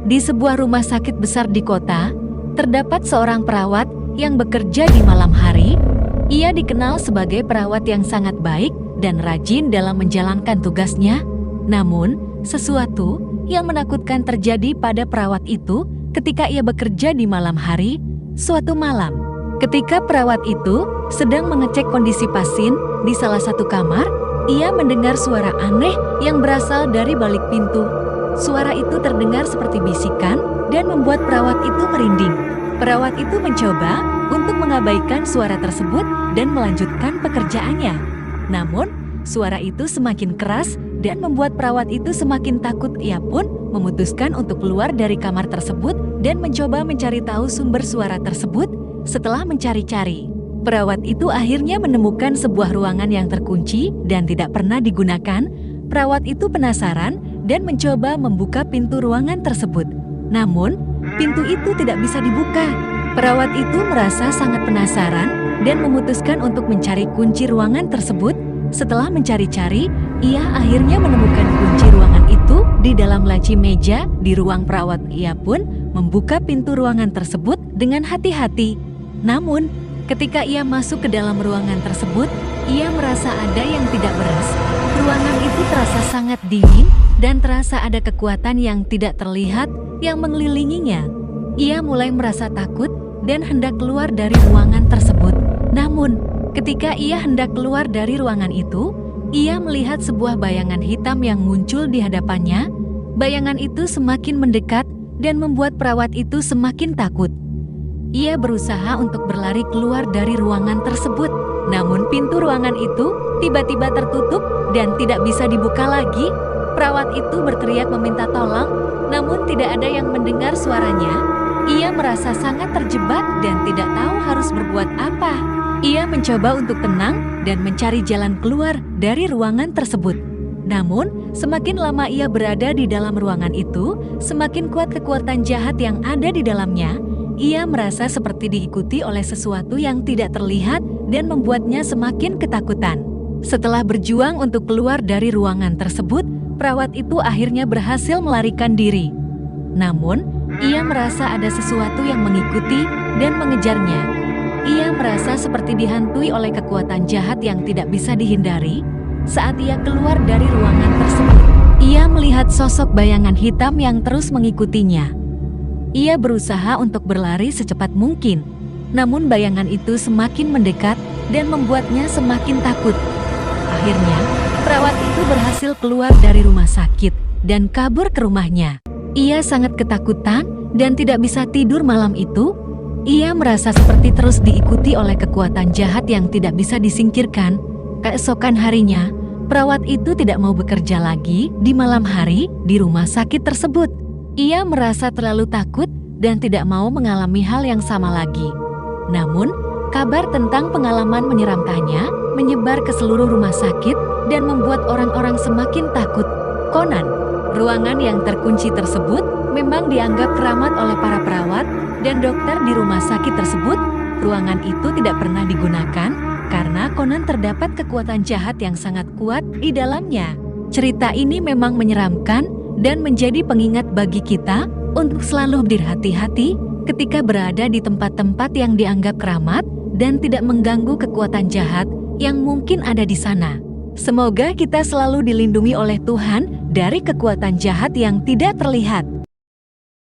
Di sebuah rumah sakit besar di kota, terdapat seorang perawat yang bekerja di malam hari. Ia dikenal sebagai perawat yang sangat baik dan rajin dalam menjalankan tugasnya. Namun, sesuatu yang menakutkan terjadi pada perawat itu ketika ia bekerja di malam hari. Suatu malam, ketika perawat itu sedang mengecek kondisi pasien di salah satu kamar, ia mendengar suara aneh yang berasal dari balik pintu. Suara itu terdengar seperti bisikan dan membuat perawat itu merinding. Perawat itu mencoba untuk mengabaikan suara tersebut dan melanjutkan pekerjaannya. Namun, suara itu semakin keras dan membuat perawat itu semakin takut. Ia pun memutuskan untuk keluar dari kamar tersebut dan mencoba mencari tahu sumber suara tersebut. Setelah mencari-cari, perawat itu akhirnya menemukan sebuah ruangan yang terkunci dan tidak pernah digunakan. Perawat itu penasaran dan mencoba membuka pintu ruangan tersebut. Namun, pintu itu tidak bisa dibuka. Perawat itu merasa sangat penasaran dan memutuskan untuk mencari kunci ruangan tersebut. Setelah mencari-cari, ia akhirnya menemukan kunci ruangan itu di dalam laci meja di ruang perawat. Ia pun membuka pintu ruangan tersebut dengan hati-hati. Namun, ketika ia masuk ke dalam ruangan tersebut, ia merasa ada yang tidak beres. Ruangan itu terasa sangat dingin dan terasa ada kekuatan yang tidak terlihat yang mengelilinginya. Ia mulai merasa takut dan hendak keluar dari ruangan tersebut. Namun, ketika ia hendak keluar dari ruangan itu, ia melihat sebuah bayangan hitam yang muncul di hadapannya. Bayangan itu semakin mendekat dan membuat perawat itu semakin takut. Ia berusaha untuk berlari keluar dari ruangan tersebut. Namun pintu ruangan itu tiba-tiba tertutup dan tidak bisa dibuka lagi. Perawat itu berteriak meminta tolong, namun tidak ada yang mendengar suaranya. Ia merasa sangat terjebak dan tidak tahu harus berbuat apa. Ia mencoba untuk tenang dan mencari jalan keluar dari ruangan tersebut. Namun, semakin lama ia berada di dalam ruangan itu, semakin kuat kekuatan jahat yang ada di dalamnya. Ia merasa seperti diikuti oleh sesuatu yang tidak terlihat dan membuatnya semakin ketakutan. Setelah berjuang untuk keluar dari ruangan tersebut, perawat itu akhirnya berhasil melarikan diri. Namun, ia merasa ada sesuatu yang mengikuti dan mengejarnya. Ia merasa seperti dihantui oleh kekuatan jahat yang tidak bisa dihindari. Saat ia keluar dari ruangan tersebut, ia melihat sosok bayangan hitam yang terus mengikutinya. Ia berusaha untuk berlari secepat mungkin, namun bayangan itu semakin mendekat dan membuatnya semakin takut. Akhirnya, perawat itu berhasil keluar dari rumah sakit dan kabur ke rumahnya. Ia sangat ketakutan dan tidak bisa tidur malam itu. Ia merasa seperti terus diikuti oleh kekuatan jahat yang tidak bisa disingkirkan. Keesokan harinya, perawat itu tidak mau bekerja lagi di malam hari di rumah sakit tersebut. Ia merasa terlalu takut dan tidak mau mengalami hal yang sama lagi. Namun, kabar tentang pengalaman menyeramkannya menyebar ke seluruh rumah sakit dan membuat orang-orang semakin takut. Konon, ruangan yang terkunci tersebut memang dianggap keramat oleh para perawat dan dokter di rumah sakit tersebut. Ruangan itu tidak pernah digunakan karena konon terdapat kekuatan jahat yang sangat kuat di dalamnya. Cerita ini memang menyeramkan dan menjadi pengingat bagi kita untuk selalu berhati-hati ketika berada di tempat-tempat yang dianggap keramat dan tidak mengganggu kekuatan jahat yang mungkin ada di sana. Semoga kita selalu dilindungi oleh Tuhan dari kekuatan jahat yang tidak terlihat.